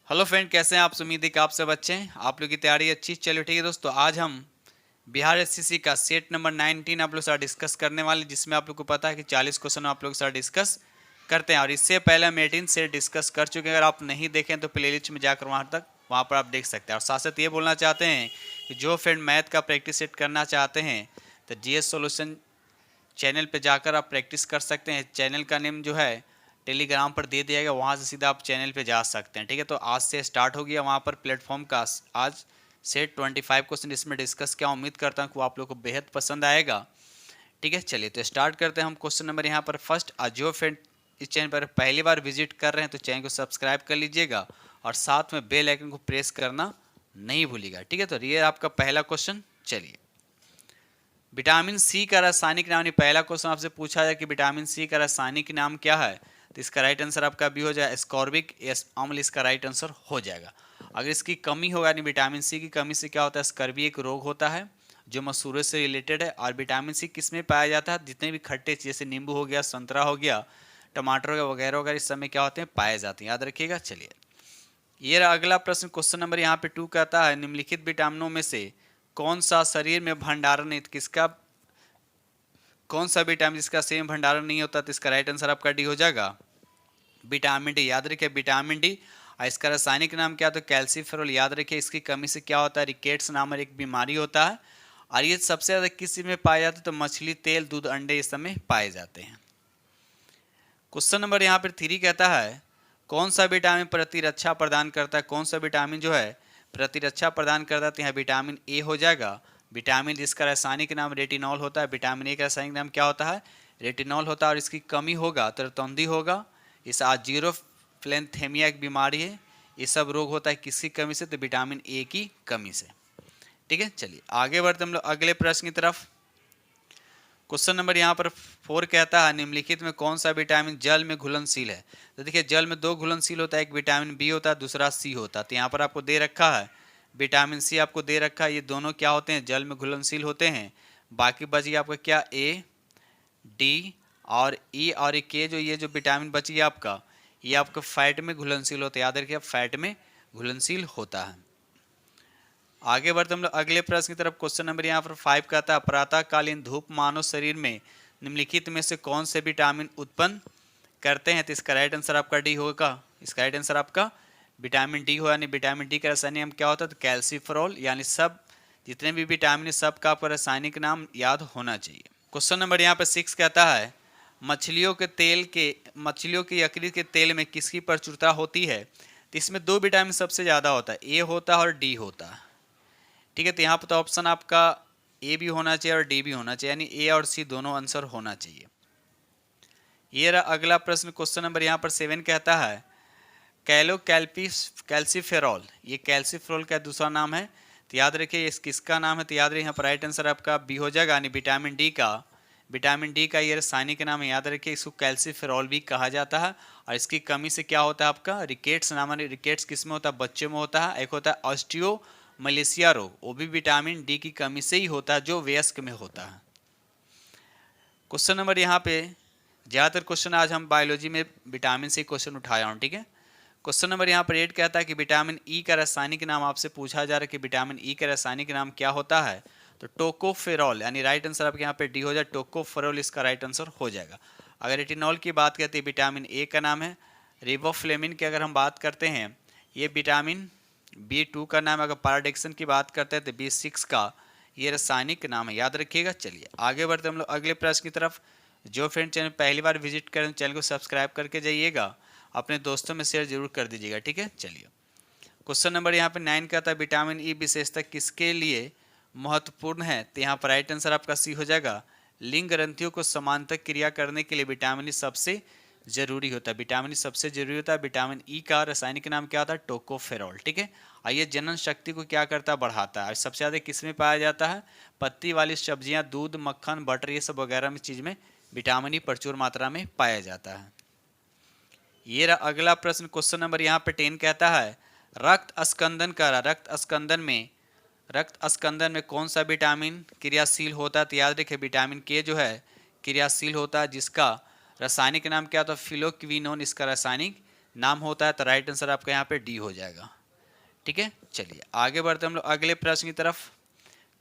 Hello friend, कैसे हैं आप? उम्मीद है कि आप सब अच्छे हैं। आप लोग की तैयारी अच्छी। चलो ठीक है दोस्तों, आज हम बिहार एससीसी का सेट नंबर 19 आप लोग के साथ डिस्कस करने वाले, जिसमें आप लोग को पता है कि 40 क्वेश्चन आप लोग के साथ डिस्कस करते हैं। और इससे पहले हम 18 सेट डिस्कस कर चुके हैं। अगर आप नहीं देखें तो प्लेलिस्ट में जाकर वहाँ पर आप देख सकते हैं। और साथ साथ ये बोलना चाहते हैं कि जो फ्रेंड मैथ का प्रैक्टिस सेट करना चाहते हैं तो जीएस सॉल्यूशन चैनल पे जाकर आप प्रैक्टिस कर सकते हैं। चैनल का नेम जो है टेलीग्राम पर दे दिया गया, वहाँ से सीधा आप चैनल पे जा सकते हैं। ठीक है, तो आज से स्टार्ट हो गया वहाँ पर प्लेटफॉर्म का। आज सेट 25 क्वेश्चन इसमें डिस्कस किया। उम्मीद करता हूँ कि वो आप लोग को बेहद पसंद आएगा। ठीक है, चलिए तो स्टार्ट करते हैं हम। क्वेश्चन नंबर यहाँ पर फर्स्ट, आज जो फ्रेंड इस चैनल पर पहली बार विजिट कर रहे हैं तो चैनल को सब्सक्राइब कर लीजिएगा और साथ में बेल आइकन को प्रेस करना नहीं भूलिएगा। ठीक है, तो ये आपका पहला क्वेश्चन। चलिए, विटामिन सी का रासायनिक नाम, पहला क्वेश्चन आपसे पूछा जाए कि विटामिन सी का रासायनिक नाम क्या है, तो इसका राइट आंसर आपका बी हो जाए स्कॉर्बिक अम्ल। इसका राइट आंसर हो जाएगा। अगर इसकी कमी होगा, यानी विटामिन सी की कमी से क्या होता है, स्कर्वी एक रोग होता है जो मसूड़े से रिलेटेड है। और विटामिन सी किस में पाया जाता है? जितने भी खट्टे जैसे नींबू हो गया, संतरा हो गया, टमाटर हो गया, वगैरह वगैरह इस समय क्या होते हैं, पाए जाते हैं। याद रखिएगा। चलिए, ये रहा अगला प्रश्न। क्वेश्चन नंबर यहाँ पे 2 कहता है, निम्नलिखित विटामिनों में से कौन सा शरीर में भंडारण नहीं, किसका कौन सा विटामिन जिसका सेम भंडारण नहीं होता, तो इसका राइट आंसर आपका डी हो जाएगा, विटामिन डी। याद रखिए विटामिन डी। और इसका रासायनिक नाम क्या, तो कैल्सीफेरोल। याद रखिए इसकी कमी से क्या होता है, रिकेट्स नामक एक बीमारी होता है। और ये सबसे ज़्यादा किस में पाया जाता है, तो मछली, तेल, दूध, अंडे इस समय पाए जाते हैं। क्वेश्चन नंबर यहाँ पर 3 कहता है, कौन सा विटामिन प्रतिरक्षा प्रदान करता है? कौन सा विटामिन जो है प्रतिरक्षा प्रदान करता है, तो यहाँ विटामिन ए हो जाएगा। विटामिन जिसका रासायनिक नाम रेटिनॉल होता है। विटामिन ए का रासायनिक नाम क्या होता है, रेटिनॉल होता है। और इसकी कमी होगा तो रतौंधी होगा। इस जीरोफ्लेंथेमिया एक बीमारी है। ये सब रोग होता है किसकी कमी से, तो विटामिन ए की कमी से। ठीक है, चलिए आगे बढ़ते हम लोग अगले प्रश्न की तरफ। क्वेश्चन नंबर यहाँ पर 4 कहता है, निम्नलिखित में कौन सा विटामिन जल में घुलनशील है? तो देखिए जल में 2 घुलनशील होता है, एक विटामिन बी होता है, दूसरा सी होता है। तो यहाँ पर आपको दे रखा है विटामिन सी, आपको दे रखा है। ये दोनों क्या होते हैं, जल में घुलनशील होते हैं। बाकी बच गया आपका क्या, ए, डी और ई और के। जो ये जो विटामिन बच गया आपका, ये आपका फैट में घुलनशील होता है। याद रखिए फैट में घुलनशील होता है। आगे बढ़ते हम लोग अगले प्रश्न की तरफ। क्वेश्चन नंबर यहाँ पर 5 कहता है, प्रातःकालीन धूप मानव शरीर में निम्नलिखित में से कौन से विटामिन उत्पन्न करते हैं? तो इसका राइट आंसर आपका डी होगा। इसका राइट आंसर आपका विटामिन डी हो। यानी विटामिन डी का रासायनिक नाम क्या होता है, तो कैल्सीफेरोल। यानी सब जितने भी विटामिन सब का आपका रासायनिक नाम याद होना चाहिए। क्वेश्चन नंबर यहाँ पर 6 कहता है, मछलियों के यकृत के तेल में किसकी प्रचुरता होती है? तो इसमें 2 विटामिन सबसे ज़्यादा होता है, ए होता है और डी होता है। ठीक है, तो यहाँ पर तो ऑप्शन आपका ए भी होना चाहिए और डी भी होना चाहिए, यानी ए और सी दोनों आंसर होना चाहिए। ये रहा अगला प्रश्न। क्वेश्चन नंबर यहाँ पर 7 कहता है, कैल्सीफेरॉल, ये कैल्सीफेरॉल का दूसरा नाम है। तो याद रखिए इस किसका नाम है, तो याद रखिए यहाँ पर राइट आंसर आपका बी हो जाएगा, यानी विटामिन डी का ये रासायनिक नाम है। याद रखिए इसको कैल्सीफेरॉल भी कहा जाता है। और इसकी कमी से क्या होता है आपका, रिकेट्स नाम। रिकेट्स किस में होता है, बच्चों में होता है। एक होता है ऑस्टियो मलेशिया रोग, वो भी विटामिन डी की कमी से ही होता है, जो वयस्क में होता है। क्वेश्चन नंबर यहाँ पे ज़्यादातर क्वेश्चन आज हम बायोलॉजी में विटामिन से क्वेश्चन उठाया हूँ। ठीक है, क्वेश्चन नंबर यहाँ पर 8 कहता है कि विटामिन ई का रासायनिक नाम आपसे पूछा जा रहा है कि विटामिन ई का रासायनिक नाम क्या होता है, तो टोकोफेरॉल। यानी राइट आंसर आपके यहाँ पे डी हो जाए, टोकोफेरॉल इसका राइट आंसर हो जाएगा। अगर रेटिनॉल की बात करते हैं, विटामिन ए का नाम है। रिबोफ्लेविन की अगर हम बात करते हैं, ये विटामिन B2 का नाम है। अगर पैराडॉक्सिन की बात करते हैं तो B6 का ये रासायनिक नाम है। याद रखिएगा। चलिए आगे बढ़ते हम लोग अगले प्रश्न की तरफ। जो फ्रेंड चैनल पहली बार विजिट करें चैनल को सब्सक्राइब करके जाइएगा, अपने दोस्तों में शेयर जरूर कर दीजिएगा। ठीक है, चलिए क्वेश्चन नंबर यहाँ पे 9 कहता है, विटामिन ई विशेषता किसके लिए महत्वपूर्ण है? तो यहाँ पर राइट आंसर आपका सी हो जाएगा, लिंग ग्रंथियों को समांतर क्रिया करने के लिए विटामिन ई सबसे जरूरी होता है। विटामिन ई सबसे जरूरी होता है। विटामिन ई का रासायनिक नाम क्या होता है, टोकोफेरॉल। ठीक है, और ये जनन शक्ति को क्या करता है, बढ़ाता है। और सबसे ज़्यादा किस में पाया जाता है, पत्ती वाली सब्जियां, दूध, मक्खन, बटर, ये सब वगैरह में चीज़ में विटामिन ई प्रचुर मात्रा में पाया जाता है। ये रहा अगला प्रश्न। क्वेश्चन नंबर यहाँ पे 10 कहता है, रक्त स्कंदन में कौन सा विटामिन क्रियाशील होता है? तो याद रखिए विटामिन के जो है क्रियाशील होता है, जिसका रासायनिक नाम क्या होता है, फिलोक्विनोन इसका रासायनिक नाम होता है, तो राइट आंसर आपका यहाँ पे डी हो जाएगा। ठीक है, चलिए आगे बढ़ते हम लोग अगले प्रश्न की तरफ।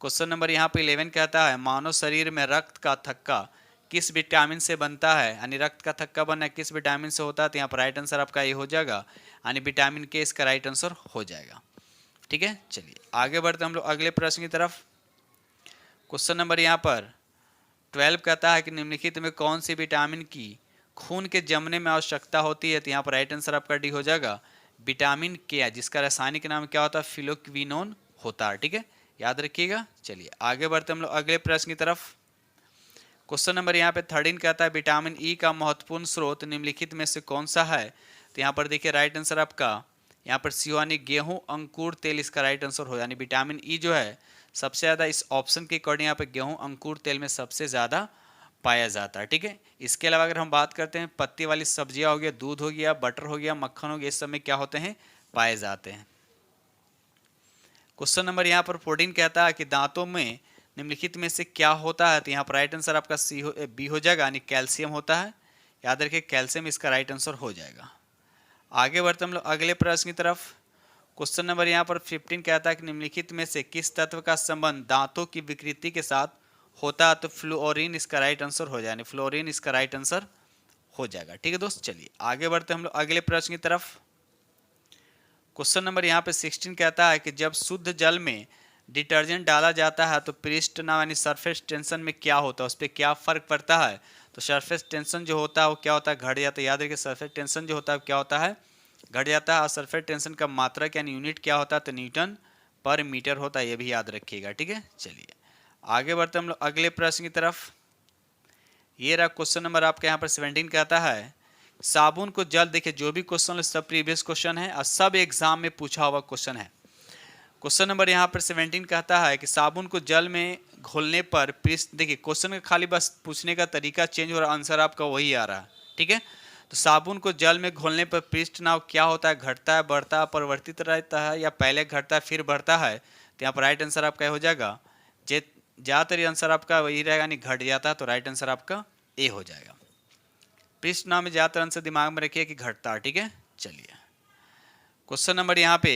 क्वेश्चन नंबर यहाँ पे 11 कहता है मानव शरीर में रक्त का थक्का किस विटामिन से बनता है, यानी रक्त का थक्का बनना किस विटामिन से होता है, तो यहाँ पर राइट आंसर आपका ये हो जाएगा, यानी विटामिन के इसका राइट आंसर हो जाएगा। ठीक है, चलिए आगे बढ़ते हम लोग अगले प्रश्न की तरफ। क्वेश्चन नंबर यहाँ पर 12 कहता है कि निम्नलिखित में कौन सी विटामिन की खून के जमने में आवश्यकता होती है, तो यहाँ पर राइट आंसर आपका डी हो जाएगा, विटामिन के, जिसका रासायनिक नाम क्या होता है, फिलोक्विनोन होता है। ठीक है, याद रखिएगा। चलिए आगे बढ़ते हम लोग अगले प्रश्न की तरफ। क्वेश्चन नंबर यहाँ पे 13 कहता है विटामिन ई का महत्वपूर्ण स्रोत निम्नलिखित में से कौन सा है, तो यहाँ पर देखिए राइट आंसर आपका यहाँ पर सी यानी गेहूं अंकुर तेल इसका राइट आंसर हो, यानी विटामिन ई जो है सबसे ज़्यादा इस ऑप्शन के अकॉर्डिंग यहाँ पे गेहूं अंकुर तेल में सबसे ज़्यादा पाया जाता है। ठीक है, इसके अलावा अगर हम बात करते हैं पत्ती वाली सब्जियां हो गया, दूध हो गया, बटर हो गया, मक्खन हो गया, इस सब में क्या होते हैं, पाए जाते हैं। क्वेश्चन नंबर यहाँ पर 14 कहता है कि दांतों में निम्नलिखित में से क्या होता है, तो यहाँ पर राइट आंसर आपका बी हो जाएगा, यानी कैल्शियम होता है। याद रखिए कैल्शियम इसका राइट आंसर हो जाएगा। आगे बढ़ते हम लोग अगले प्रश्न की तरफ। क्वेश्चन नंबर यहाँ पर 15 कहता है कि निम्नलिखित में से किस तत्व का संबंध दांतों की विकृति के साथ होता है, तो फ्लोरीन इसका राइट आंसर हो जाएगा, फ्लोरीन इसका राइट आंसर हो जाएगा। ठीक है दोस्त, चलिए आगे बढ़ते हम लोग अगले प्रश्न की तरफ। क्वेश्चन नंबर यहाँ पे 16 कहता है कि जब शुद्ध जल में डिटर्जेंट डाला जाता है तो पृष्ठ नाम यानी सरफेस टेंशन में क्या होता है, उस पर क्या फर्क पड़ता है, तो सरफेस टेंशन जो होता है वो क्या होता है, घट जाता है। याद रखिए सरफेस टेंशन जो होता है क्या होता है, घट जाता है। और सरफेस टेंशन का मात्रक यानी यूनिट क्या होता है, तो न्यूटन पर मीटर होता है, ये भी याद रखिएगा। ठीक है, चलिए आगे बढ़ते हम लोग अगले प्रश्न की तरफ। ये रहा क्वेश्चन नंबर आपके यहाँ पर 17 कहता है साबुन को जल, देखिए जो भी क्वेश्चन सब प्रीवियस क्वेश्चन है और सब एग्जाम में पूछा हुआ क्वेश्चन है। क्वेश्चन नंबर यहाँ पर 17 कहता है कि साबुन को जल में घोलने पर पृष्ठ, देखिए क्वेश्चन का खाली बस पूछने का तरीका चेंज हो रहा है, आंसर आपका वही आ रहा है। ठीक है, तो साबुन को जल में घोलने पर पृष्ठ नाव क्या होता है, घटता है, बढ़ता है, परिवर्तित रहता है, या पहले घटता है फिर बढ़ता है, तो यहाँ पर राइट आंसर आपका हो जाएगा, ज़्यादातर आंसर आपका वही रहेगा, यानी घट जाता है, तो राइट आंसर आपका ए हो जाएगा। पृष्ठ नाम में ज़्यादातर आंसर दिमाग में रखिए कि घटता है। ठीक है, चलिए क्वेश्चन नंबर यहाँ पे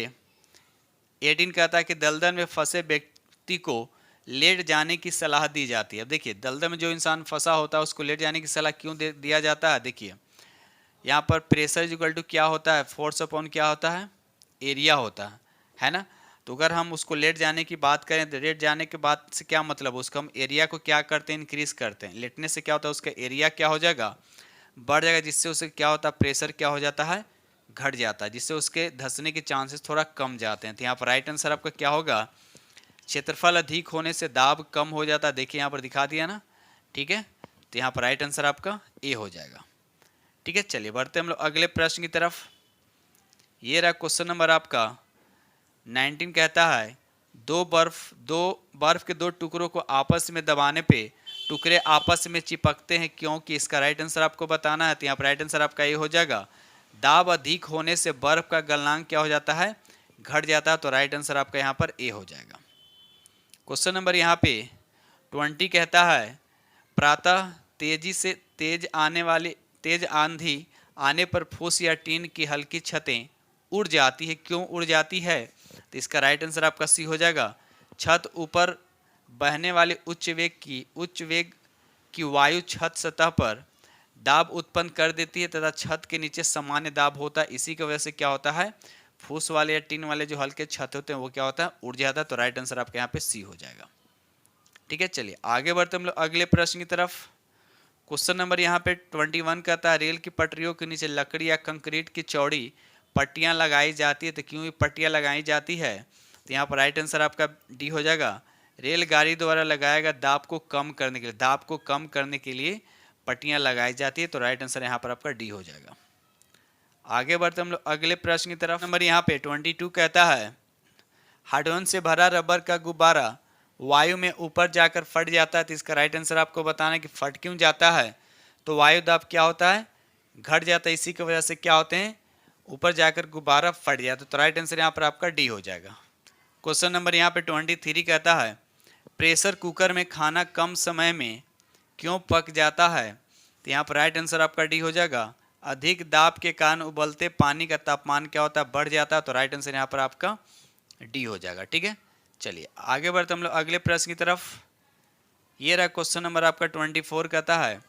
18 कहता है कि दलदल में फंसे व्यक्ति को लेट जाने की सलाह दी जाती है। अब देखिए दलदल में जो इंसान फंसा होता है उसको लेट जाने की सलाह क्यों दिया जाता है, देखिए यहाँ पर प्रेशर इक्वल टू क्या होता है, फोर्स अपॉन क्या होता है, एरिया होता है ना। तो अगर हम उसको लेट जाने की बात करें तो लेट जाने के बाद से क्या मतलब, उसको हम एरिया को क्या करते हैं, इंक्रीज करते हैं। लेटने से क्या होता है, उसका एरिया क्या हो जाएगा, बढ़ जाएगा, जिससे उसे क्या होता है, प्रेशर क्या हो जाता है, घट जाता है, जिससे उसके धंसने के चांसेस थोड़ा कम जाते हैं। तो यहाँ पर राइट आंसर आपका क्या होगा, क्षेत्रफल अधिक होने से दाब कम हो जाता है, देखिए यहाँ पर दिखा दिया ना। ठीक है, तो यहाँ पर राइट आंसर आपका ए हो जाएगा। ठीक है, चलिए बढ़ते हम लोग अगले प्रश्न की तरफ। ये रहा क्वेश्चन नंबर आपका 19 कहता है दो बर्फ के दो टुकड़ों को आपस में दबाने पे टुकड़े आपस में चिपकते हैं क्योंकि, इसका राइट आंसर आपको बताना है। तो यहाँ पर राइट आंसर आपका ये हो जाएगा, दाब अधिक होने से बर्फ का गलनांक क्या हो जाता है, घट जाता है, तो राइट आंसर आपका यहाँ पर ए हो जाएगा। क्वेश्चन नंबर यहाँ पे 20 कहता है प्रातः तेजी से तेज आंधी आने पर फूस या टीन की हल्की छतें उड़ जाती है, क्यों उड़ जाती है, तो इसका राइट आंसर आपका सी हो जाएगा, छत ऊपर बहने वाले उच्च वेग की वायु छत सतह पर दाब उत्पन्न कर देती है तथा छत के नीचे सामान्य दाब होता है, इसी की वजह से क्या होता है, फूस वाले या टीन वाले जो हल्के छत होते हैं वो क्या होता है, उड़ जाता है, तो राइट आंसर आपके यहाँ पे सी हो जाएगा। ठीक है, चलिए आगे बढ़ते हम लोग अगले प्रश्न की तरफ। क्वेश्चन नंबर यहाँ पे 21 कहता है रेल की पटरियों के नीचे लकड़ी या कंक्रीट की चौड़ी पट्टियाँ लगाई जाती है, तो क्यों ये पट्टियाँ लगाई जाती है, तो यहाँ पर राइट आंसर आपका डी हो जाएगा, रेलगाड़ी द्वारा लगाया गया दाब को कम करने के लिए, दाब को कम करने के लिए पट्टियाँ लगाई जाती है, तो राइट आंसर यहाँ पर आपका डी हो जाएगा। आगे बढ़ते हम लोग अगले प्रश्न की तरफ। नंबर यहाँ पे 22 कहता है हाइड्रोजन से भरा रबर का गुब्बारा वायु में ऊपर जाकर फट जाता है, तो इसका राइट आंसर आपको बताना है कि फट क्यों जाता है, तो वायु दाब क्या होता है, घट जाता है, इसी की वजह से क्या होते हैं, ऊपर जाकर गुब्बारा फट जाता है, तो राइट आंसर यहाँ पर आपका डी हो जाएगा। क्वेश्चन नंबर यहाँ पे 23 कहता है प्रेशर कुकर में खाना कम समय में क्यों पक जाता है, तो यहाँ पर राइट आंसर आपका डी हो जाएगा, अधिक दाब के कारण उबलते पानी का तापमान क्या होता है, बढ़ जाता है। तो राइट आंसर यहाँ पर आपका डी हो जाएगा। ठीक है, चलिए आगे बढ़ते हम लोग अगले प्रश्न की तरफ। ये रहा क्वेश्चन नंबर आपका 24 कहता है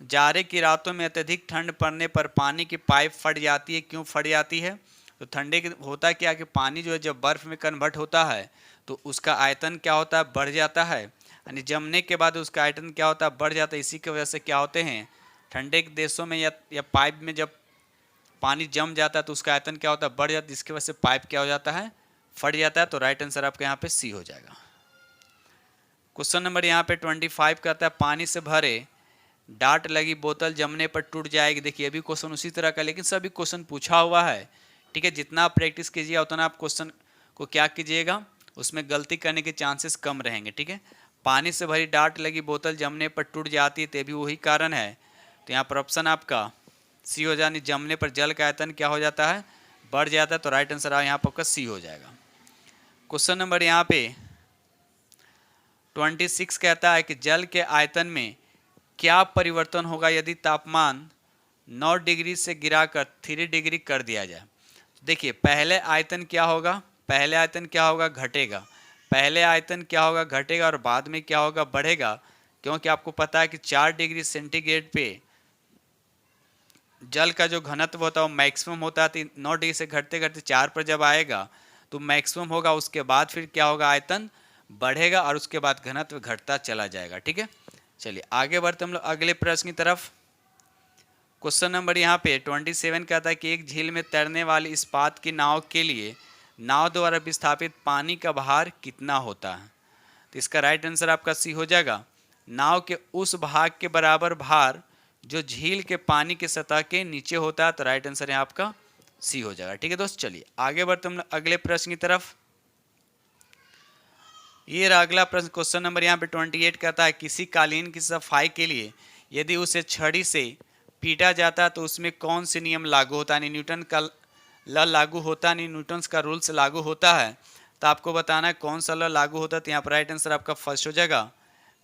जाड़े की रातों में अत्यधिक ठंड पड़ने पर पानी की पाइप फट जाती है, क्यों फट जाती है? तो ठंडे के होता क्या कि पानी जो है जब बर्फ में कन्वर्ट होता है तो उसका आयतन क्या होता है, बढ़ जाता है, यानी जमने के बाद उसका आयतन क्या होता है, बढ़ जाता है। इसी की वजह से क्या होते हैं, ठंडे के देशों में या पाइप में जब पानी जम जाता है तो उसका आयतन क्या होता है, बढ़ जाता है। इसकी वजह से पाइप क्या हो जाता है, फट जाता है। तो राइट आंसर आपका यहाँ पे सी हो जाएगा। क्वेश्चन नंबर यहाँ पे 25 कहता है पानी से भरे डाट लगी बोतल जमने पर टूट जाएगी। देखिए अभी क्वेश्चन उसी तरह का, लेकिन सभी क्वेश्चन पूछा हुआ है। ठीक है, जितना आप प्रैक्टिस कीजिएगा उतना आप क्वेश्चन को क्या कीजिएगा, उसमें गलती करने के चांसेस कम रहेंगे। ठीक है, पानी से भरी डाट लगी बोतल जमने पर टूट जाती है, तो भी वही कारण है। तो यहाँ पर ऑप्शन आपका सी हो जाए, जमने पर जल का आयतन क्या हो जाता है, बढ़ जाता है। तो राइट आंसर यहाँ पर आपका सी हो जाएगा। क्वेश्चन नंबर यहाँ पे 26 कहता है कि जल के आयतन में क्या परिवर्तन होगा यदि तापमान 9 डिग्री से गिराकर 3 डिग्री कर दिया जाए। देखिए पहले आयतन क्या होगा, पहले आयतन क्या होगा, घटेगा। पहले आयतन क्या होगा, घटेगा, और बाद में क्या होगा, बढ़ेगा। क्योंकि आपको पता है कि 4 डिग्री सेंटीग्रेड पे जल का जो घनत्व होता है वो मैक्सिमम होता है। 9 डिग्री से घटते घटते 4 पर जब आएगा तो मैक्सिमम होगा, उसके बाद फिर क्या होगा, आयतन बढ़ेगा और उसके बाद घनत्व घटता चला जाएगा। ठीक है, चलिए आगे बढ़ते हम लोग अगले प्रश्न की तरफ। क्वेश्चन नंबर यहाँ पे 27 कहता है कि एक झील में तैरने वाली इस्पात की नाव के लिए नाव द्वारा विस्थापित पानी का भार कितना होता है। तो इसका राइट आंसर आपका सी हो जाएगा, नाव के उस भाग के बराबर भार जो झील के पानी की सतह के नीचे होता है। तो राइट आंसर यहाँ आपका सी हो जाएगा। ठीक है दोस्त, चलिए आगे बढ़ते हम लोग अगले प्रश्न की तरफ। ये रहा अगला प्रश्न, क्वेश्चन नंबर यहाँ पे 28 कहता है किसी कालीन की सफाई के लिए यदि उसे छड़ी से पीटा जाता है तो उसमें कौन से नियम लागू होता है, यानी न्यूटन का लॉ लागू होता है, न्यूटन का रूल्स लागू होता है। तो आपको बताना है कौन सा लॉ लागू होता है। तो यहाँ पर राइट आंसर आपका फर्स्ट हो जाएगा,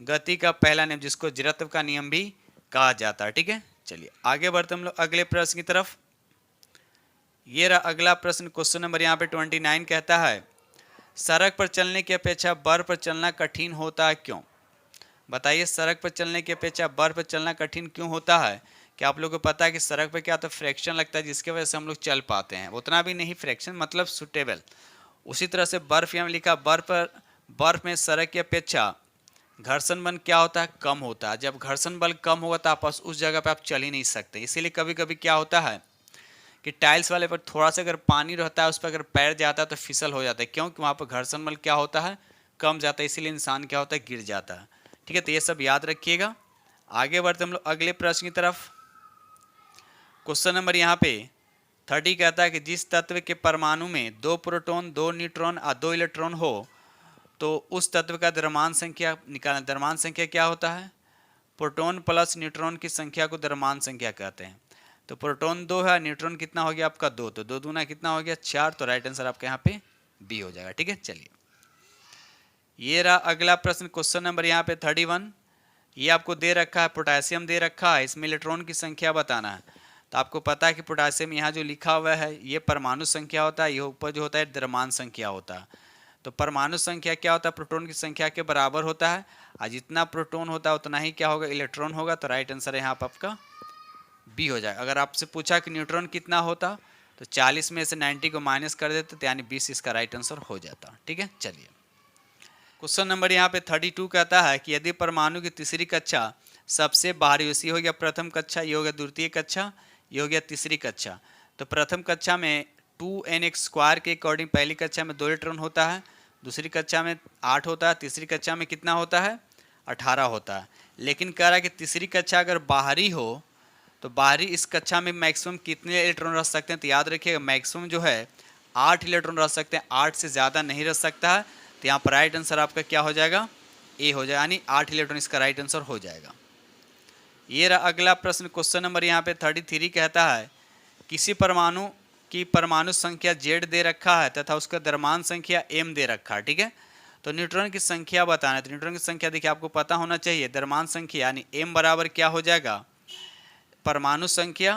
गति का पहला नियम, जिसको जड़त्व का नियम भी कहा जाता है। ठीक है, चलिए आगे बढ़ते हम लोग अगले प्रश्न की तरफ। ये रहा अगला प्रश्न, क्वेश्चन नंबर यहाँ पे 29 कहता है सड़क पर चलने की अपेक्षा बर्फ पर चलना कठिन होता है, क्यों? बताइए, सड़क पर चलने की अपेक्षा बर्फ पर चलना कठिन क्यों होता है? क्या आप लोगों को पता है कि सड़क पर क्या तो फ्रैक्शन लगता है जिसकी वजह से हम लोग चल पाते हैं, उतना भी नहीं फ्रैक्शन मतलब सुटेबल। उसी तरह से बर्फ यहाँ लिखा, बर्फ में सड़क की अपेक्षा घर्षण बल क्या होता है, कम होता है। जब घर्षण बल कम होगा तो आप उस जगह पर आप चल ही नहीं सकते। इसीलिए कभी कभी क्या होता है कि टाइल्स वाले पर थोड़ा सा अगर पानी रहता है उस पर अगर पैर जाता है तो फिसल हो जाता है, क्योंकि वहाँ पर घर्षण बल क्या होता है, कम जाता है, इसीलिए इंसान क्या होता है, गिर जाता है। ठीक है, तो ये सब याद रखिएगा। आगे बढ़ते हम लोग अगले प्रश्न की तरफ। क्वेश्चन नंबर यहाँ पे 30 कहता है कि जिस तत्व के परमाणु में 2 प्रोटॉन 2 न्यूट्रॉन और 2 इलेक्ट्रॉन हो तो उस तत्व का द्रव्यमान संख्या निकालना। द्रव्यमान संख्या क्या होता है, प्रोटॉन प्लस न्यूट्रॉन की संख्या को द्रव्यमान संख्या कहते हैं। तो प्रोटॉन 2 है, न्यूट्रॉन कितना हो गया आपका 2, तो 2 दूना कितना हो गया 4। तो राइट आंसर आपका यहाँ पे बी हो जाएगा। ठीक है, चलिए ये रहा अगला प्रश्न, क्वेश्चन नंबर यहाँ पे 31। ये आपको दे रखा है पोटेशियम दे रखा है, इसमें इलेक्ट्रॉन की संख्या बताना है। तो आपको पता है कि पोटेशियम यहाँ जो लिखा हुआ है ये परमाणु संख्या होता है, ये ऊपर जो होता है द्रव्यमान संख्या होता है। तो परमाणु संख्या क्या होता है, प्रोटॉन की संख्या के बराबर होता है, और जितना प्रोटॉन होता है उतना ही क्या होगा, इलेक्ट्रॉन होगा। तो राइट आंसर यहाँ पर आपका बी हो जाएगा। अगर आपसे पूछा कि न्यूट्रॉन कितना होता तो 40 में से 90 को माइनस कर देते तो यानी 20 इसका राइट आंसर हो जाता। ठीक है, चलिए क्वेश्चन नंबर यहाँ पे 32 कहता है कि यदि परमाणु की तीसरी कक्षा सबसे बाहरी, इसी हो गया प्रथम कक्षा, ये हो गया द्वितीय कक्षा, ये हो गया तीसरी कक्षा। तो प्रथम कक्षा में 2nx² के अकॉर्डिंग पहली कक्षा में 2 इलेक्ट्रॉन होता है, दूसरी कक्षा में 8 होता है, तीसरी कक्षा में कितना होता है 18 होता है। लेकिन कह रहा है कि तीसरी कक्षा अगर बाहरी हो तो बाहरी इस कक्षा में मैक्सिमम कितने इलेक्ट्रॉन रख सकते हैं। तो याद रखिएगा मैक्सिमम जो है 8 इलेक्ट्रॉन रख सकते हैं, 8 से ज़्यादा नहीं रख सकता है। तो यहाँ पर राइट आंसर आपका क्या हो जाएगा, ए हो जाएगा, यानी 8 इलेक्ट्रॉन इसका राइट आंसर हो जाएगा। ये रहा अगला प्रश्न, क्वेश्चन नंबर यहाँ पे 33 कहता है किसी परमाणु की परमाणु संख्या Z दे रखा है तथा उसका द्रव्यमान संख्या m दे रखा है। ठीक है, तो न्यूट्रॉन की संख्या बताना है। तो न्यूट्रॉन की संख्या देखिए आपको पता होना चाहिए, द्रव्यमान संख्या यानी m बराबर क्या हो जाएगा, परमाणु संख्या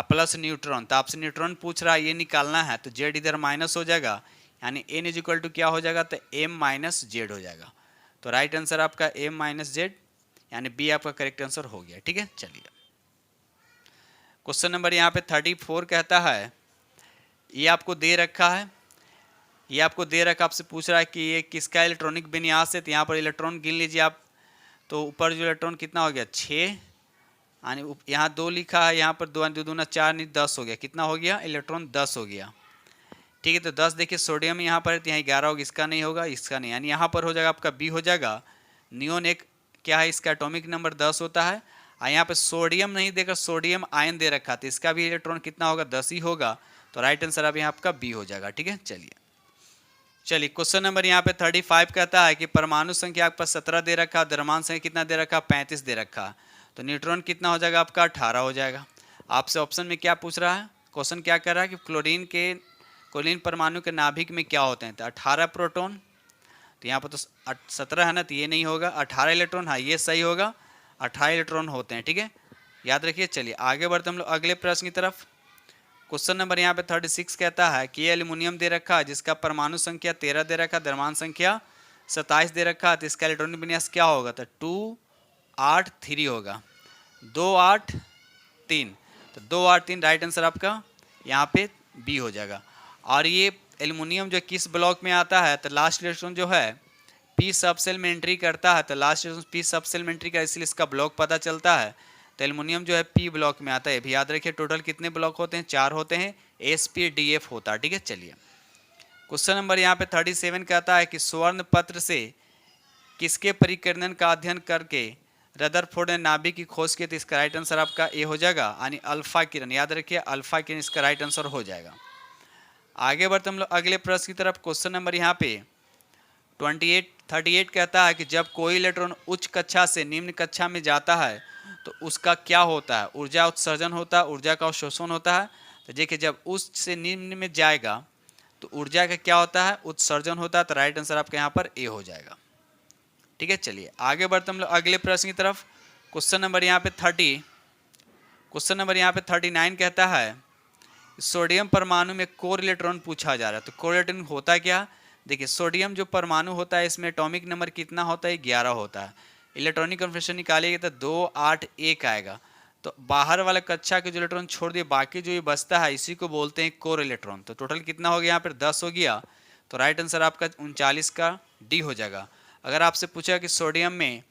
प्लस न्यूट्रॉन, तो आपसे न्यूट्रॉन पूछ रहा है, ये निकालना है, तो जेड इधर माइनस हो जाएगा, यानी एन इज इक्वल टू क्या हो जाएगा, तो एम माइनस जेड हो जाएगा। तो राइट आंसर आपका एम माइनस जेड, यानी बी आपका करेक्ट आंसर हो गया। ठीक है, चलिए क्वेश्चन नंबर यहाँ पे 34 कहता है, ये आपको दे रखा है, ये आपको दे रखा, आपसे पूछ रहा है कि ये किसका इलेक्ट्रॉनिक विन्यास है, तो यहाँ पर इलेक्ट्रॉन गिन लीजिए आप। तो ऊपर जो इलेक्ट्रॉन कितना हो गया, 6, यानी यहाँ 2 लिखा है, यहाँ पर 2 दूना 4 नहीं 10 हो गया, कितना हो गया, इलेक्ट्रॉन 10 हो गया। ठीक है, तो 10 देखिए सोडियम यहाँ पर है, तो यहाँ 11 होगा, इसका नहीं होगा, इसका नहीं, यानी यहाँ पर हो जाएगा आपका बी हो जाएगा। नियोन एक क्या है, इसका एटॉमिक नंबर 10 होता है, और यहाँ पे सोडियम नहीं देकर सोडियम आयन दे रखा, तो इसका भी इलेक्ट्रॉन कितना होगा, 10 ही होगा। तो राइट आंसर अब यहाँ आपका बी हो जाएगा। ठीक है, चलिए क्वेश्चन नंबर यहाँ पे 35 कहता है कि परमाणु संख्या आपका 17 दे रखा, द्रव्यमान संख्या कितना दे रखा, 35 दे रखा, तो न्यूट्रॉन कितना हो जाएगा आपका, 18 हो जाएगा। आपसे ऑप्शन में क्या पूछ रहा है, क्वेश्चन क्या कर रहा है कि क्लोरीन परमाणु के नाभिक में क्या होते हैं, तो 18 प्रोटॉन, तो यहाँ पर तो 17 है ना, तो ये नहीं होगा, 18 इलेक्ट्रॉन, हाँ ये सही होगा, 18 इलेक्ट्रॉन होते हैं। ठीक है, याद रखिए। चलिए आगे बढ़ते हम लोग अगले प्रश्न की तरफ। क्वेश्चन नंबर यहाँ पे 36 कहता है कि एल्यूमिनियम दे रखा है जिसका परमाणु संख्या 13 दे रखा, द्रव्यमान संख्या 27 दे रखा, तो इसका इलेक्ट्रॉनिक विन्यास क्या होगा, तो 2 8 3 होगा, 2 8 3, तो 2 8 3 राइट आंसर आपका यहाँ पे बी हो जाएगा। और ये एल्यूमिनियम जो किस ब्लॉक में आता है, तो लास्ट इलेक्ट्रॉन जो है पी सब सेल में एंट्री करता है, तो लास्ट इलेक्ट्रॉन पी सब सेल में एंट्री का, इसलिए इसका ब्लॉक पता चलता है। तो एल्युमिनियम जो है पी ब्लॉक में आता है, भी याद रखिए। टोटल कितने ब्लॉक होते हैं, 4 होते हैं, SPDF होता है। ठीक है, चलिए क्वेश्चन नंबर यहाँ पे 37 कहता है कि स्वर्ण पत्र से किसके परिकीर्णन का अध्ययन करके रदरफोर्ड ने नाभिक की खोज की, तो इसका राइट आंसर आपका ए हो जाएगा, यानी अल्फा किरण, याद रखिए अल्फा किरण इसका राइट आंसर हो जाएगा। आगे बढ़ते हम लोग अगले प्रश्न की तरफ। क्वेश्चन नंबर यहाँ पे 38 कहता है कि जब कोई इलेक्ट्रॉन उच्च कक्षा से निम्न कक्षा में जाता है तो उसका क्या होता है, ऊर्जा उत्सर्जन होता है, ऊर्जा का अवशोषण होता है। तो देखिए जब उच्च से निम्न में जाएगा तो ऊर्जा का क्या होता है, उत्सर्जन होता है, तो राइट आंसर आपका यहाँ पर ए हो जाएगा। ठीक है, चलिए आगे बढ़ते हम लोग अगले प्रश्न की तरफ। क्वेश्चन नंबर यहाँ पे 39 कहता है सोडियम परमाणु में कोर इलेक्ट्रॉन पूछा जा रहा है, तो कोर इलेक्ट्रॉन होता क्या, देखिए सोडियम जो परमाणु होता है इसमें एटॉमिक नंबर कितना होता है, 11 होता है। इलेक्ट्रॉनिक कन्फर्मेशन निकालिएगा तो 2 8 1 आएगा, तो बाहर वाला कक्षा के जो इलेक्ट्रॉन छोड़ दिए बाकी जो ये बचता है इसी को बोलते हैं कोर इलेक्ट्रॉन। तो टोटल कितना हो गया यहाँ पर 10 हो गया, तो राइट आंसर आपका 39 का डी हो जाएगा। अगर आपसे पूछा कि सोडियम में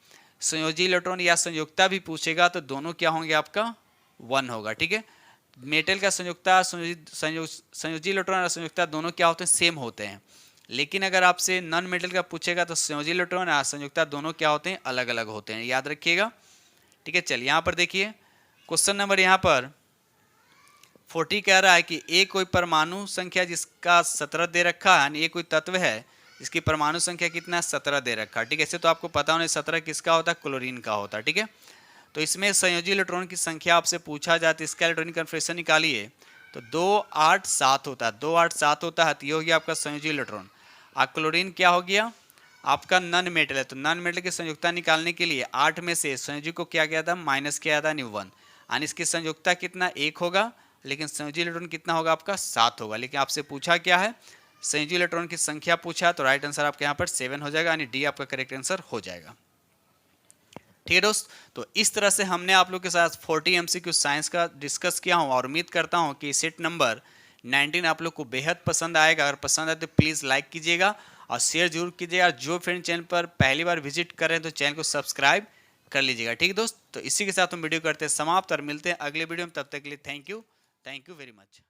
संयोजी इलेक्ट्रॉन या संयुक्ता भी पूछेगा तो दोनों क्या होंगे, आपका 1 होगा। ठीक है, मेटल का संयुक्ता संयोजी इलेक्ट्रॉन और संयुक्ता दोनों क्या होते हैं, सेम होते हैं। लेकिन अगर आपसे नॉन मेटल का पूछेगा तो संयोजी इलेक्ट्रॉन और संयुक्ता दोनों क्या होते हैं, अलग अलग होते हैं, याद रखिएगा। ठीक है, चलिए यहाँ पर देखिए क्वेश्चन नंबर यहाँ पर 40 कह रहा है कि एक कोई परमाणु संख्या जिसका 17 दे रखा है, यानी एक कोई तत्व है जिसकी परमाणु संख्या कितना है, 17 दे रखा है। ठीक है, ऐसे तो आपको पता होना 17 किसका होता है, क्लोरीन का होता है। ठीक है, तो इसमें संयोजी इलेक्ट्रॉन की संख्या आपसे पूछा जाती है, इसका इलेक्ट्रॉनिक कन्फर्मेशन निकालिए तो 2 8 7 होता है, 2 8 7 होता है, तो ये हो गया आपका संयोजी इलेक्ट्रॉन। क्लोरीन क्या हो गया, आपका नॉन मेटल है, तो नॉन मेटल की संयुक्ता निकालने के लिए 8 में से संयोजी को क्या किया था, माइनस किया था, 1, यानी इसकी संयुक्ता कितना 1 होगा, लेकिन संयोजी इलेक्ट्रॉन कितना होगा आपका 7 होगा। लेकिन आपसे पूछा क्या है, संयोजी इलेक्ट्रॉन की संख्या पूछा, तो राइट आंसर आपके यहाँ पर 7 हो जाएगा, यानी डी आपका करेक्ट आंसर हो जाएगा। ठीक है दोस्त, तो इस तरह से हमने आप लोग के साथ 40 MCQ साइंस का डिस्कस किया हूँ और उम्मीद करता हूँ कि सेट नंबर 19 आप लोग को बेहद पसंद आएगा। अगर पसंद आए तो प्लीज़ लाइक कीजिएगा और शेयर जरूर कीजिएगा। जो फ्रेंड चैनल पर पहली बार विजिट कर रहे हैं तो चैनल को सब्सक्राइब कर लीजिएगा। ठीक है दोस्त, तो इसी के साथ हम वीडियो करते हैं समाप्त और मिलते हैं अगले वीडियो में। तब तक के लिए थैंक यू वेरी मच।